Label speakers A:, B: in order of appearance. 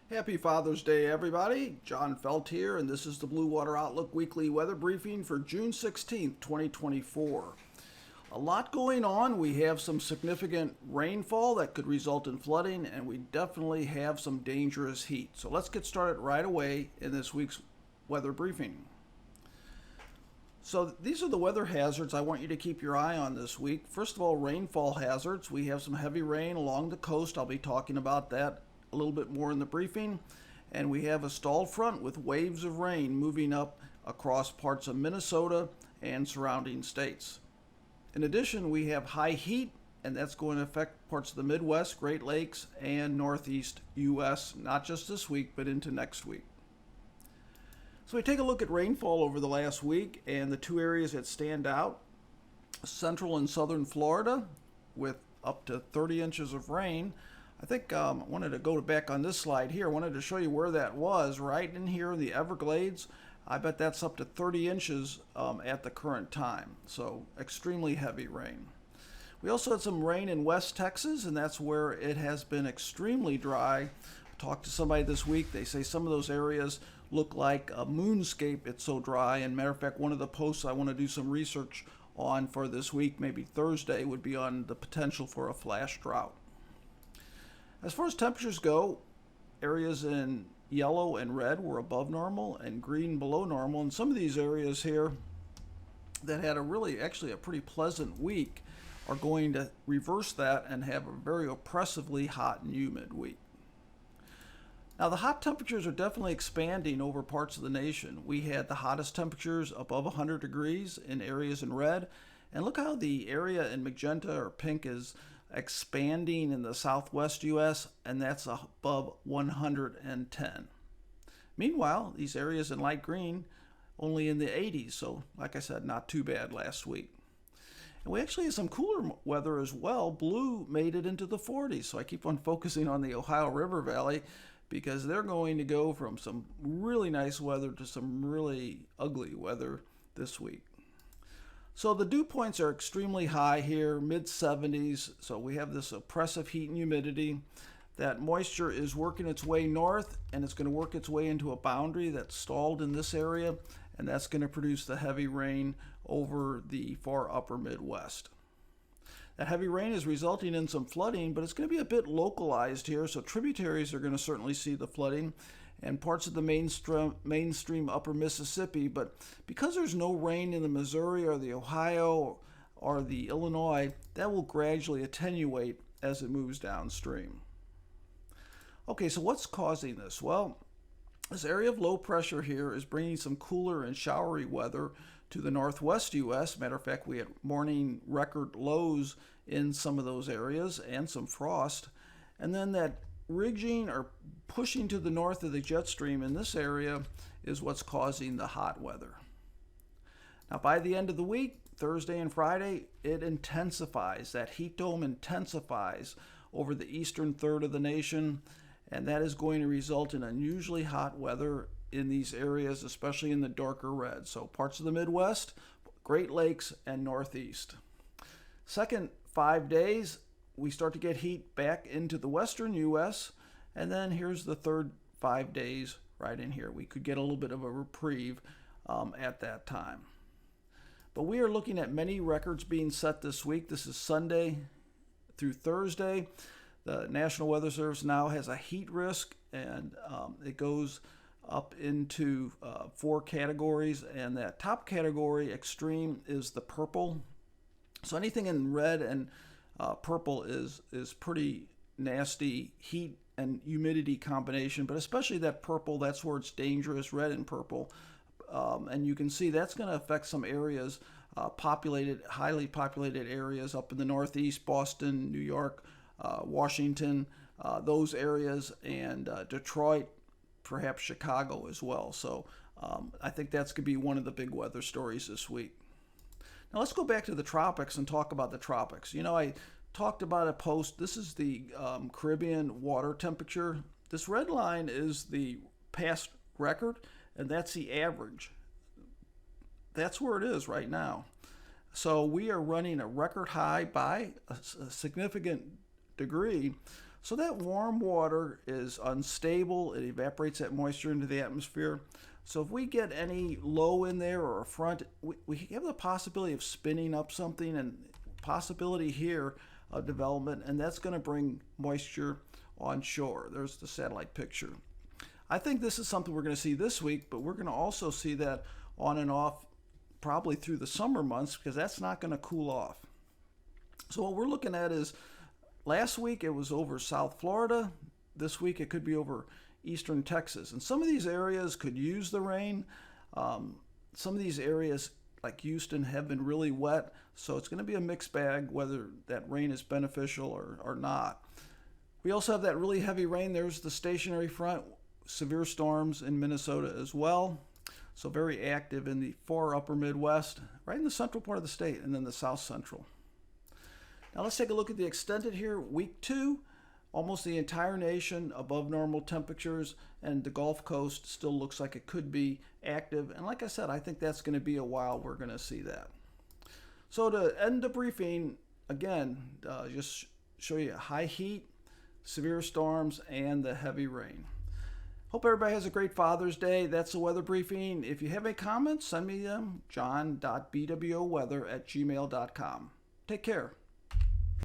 A: Happy Father's Day, everybody. John Feldt here, and this is the Blue Water Outlook Weekly Weather Briefing for June 16th, 2024. A lot going on. We have some significant rainfall that could result in flooding, and we definitely have some dangerous heat. So let's get started right away in this week's weather briefing. So these are the weather hazards I want you to keep your eye on this week. First of all, rainfall hazards. We have some heavy rain along the coast. I'll be talking about that a little bit more in the briefing. And we have a stalled front with waves of rain moving up across parts of Minnesota and surrounding states. In addition, we have high heat, and that's going to affect parts of the Midwest, Great Lakes, and Northeast U.S., not just this week, but into next week. So we take a look at rainfall over the last week, and the two areas that stand out, central and southern Florida, with up to 30 inches of rain. I think I wanted to go back on this slide here. I wanted to show you where that was, right in here in the Everglades. I bet that's up to 30 inches at the current time, so extremely heavy rain. We also had some rain in West Texas, and that's where it has been extremely dry. I talked to somebody this week. They say some of those areas look like a moonscape. It's so dry. And matter of fact, one of the posts I want to do some research on for this week, maybe Thursday, would be on the potential for a flash drought. As far as temperatures go, areas in yellow and red were above normal and green below normal. And some of these areas here that had actually a pretty pleasant week are going to reverse that and have a very oppressively hot and humid week. Now, the hot temperatures are definitely expanding over parts of the nation. We had the hottest temperatures above 100 degrees in areas in red. And look how the area in magenta or pink is expanding in the southwest U.S., and that's above 110. Meanwhile, these areas in light green only in the 80s, so like I said, not too bad last week. And we actually had some cooler weather as well. Blue made it into the 40s, so I keep on focusing on the Ohio River Valley because they're going to go from some really nice weather to some really ugly weather this week. So the dew points are extremely high here, mid 70s. So we have this oppressive heat and humidity. That moisture is working its way north, and it's going to work its way into a boundary that's stalled in this area, and that's going to produce the heavy rain over the far upper Midwest. That heavy rain is resulting in some flooding, but it's going to be a bit localized here, so tributaries are going to certainly see the flooding and parts of the mainstream upper Mississippi. But because there's no rain in the Missouri or the Ohio or the Illinois, that will gradually attenuate as it moves downstream. Okay, so what's causing this? Well, this area of low pressure here is bringing some cooler and showery weather to the northwest U.S. Matter of fact, we had morning record lows in some of those areas and some frost. And then that ridging or pushing to the north of the jet stream in this area is what's causing the hot weather. Now, by the end of the week, Thursday and Friday, it intensifies. That heat dome intensifies over the eastern third of the nation, and that is going to result in unusually hot weather in these areas, especially in the darker red. So parts of the Midwest, Great Lakes, and Northeast. Second 5 days, we start to get heat back into the western U.S., and then here's the third 5 days right in here. We could get a little bit of a reprieve at that time. But we are looking at many records being set this week. This is Sunday through Thursday. The National Weather Service now has a heat risk, and it goes up into 4 categories, and that top category, extreme, is the purple. So anything in red and purple is pretty nasty heat and humidity combination, but especially that purple, that's where it's dangerous, red and purple. And you can see that's going to affect some areas, highly populated areas up in the Northeast, Boston, New York, Washington, those areas, and Detroit, perhaps Chicago as well. So I think that's going to be one of the big weather stories this week. Now let's go back to the tropics and talk about the tropics. You know, I talked about a post. This is the Caribbean water temperature. This red line is the past record, and that's the average. That's where it is right now. So we are running a record high by a significant degree So that warm water is unstable. It evaporates that moisture into the atmosphere. So if we get any low in there or a front, we have the possibility of spinning up something, and possibility here of development, and that's going to bring moisture on shore. There's the satellite picture. I think this is something we're going to see this week, but we're going to also see that on and off probably through the summer months, because that's not going to cool off. So what we're looking at is, last week it was over South Florida. This week it could be over eastern Texas. And some of these areas could use the rain. Some of these areas like Houston have been really wet. So it's going to be a mixed bag whether that rain is beneficial or not. We also have that really heavy rain. There's the stationary front, severe storms in Minnesota as well. So very active in the far upper Midwest, right in the central part of the state, and then the south central. Now let's take a look at the extended here. Week 2, almost the entire nation above normal temperatures, and the Gulf Coast still looks like it could be active. And like I said, I think that's going to be a while we're going to see that. So to end the briefing, again, just show you high heat, severe storms, and the heavy rain. Hope everybody has a great Father's Day. That's the weather briefing. If you have any comments, send me them, john.bwoweather@gmail.com. Take care.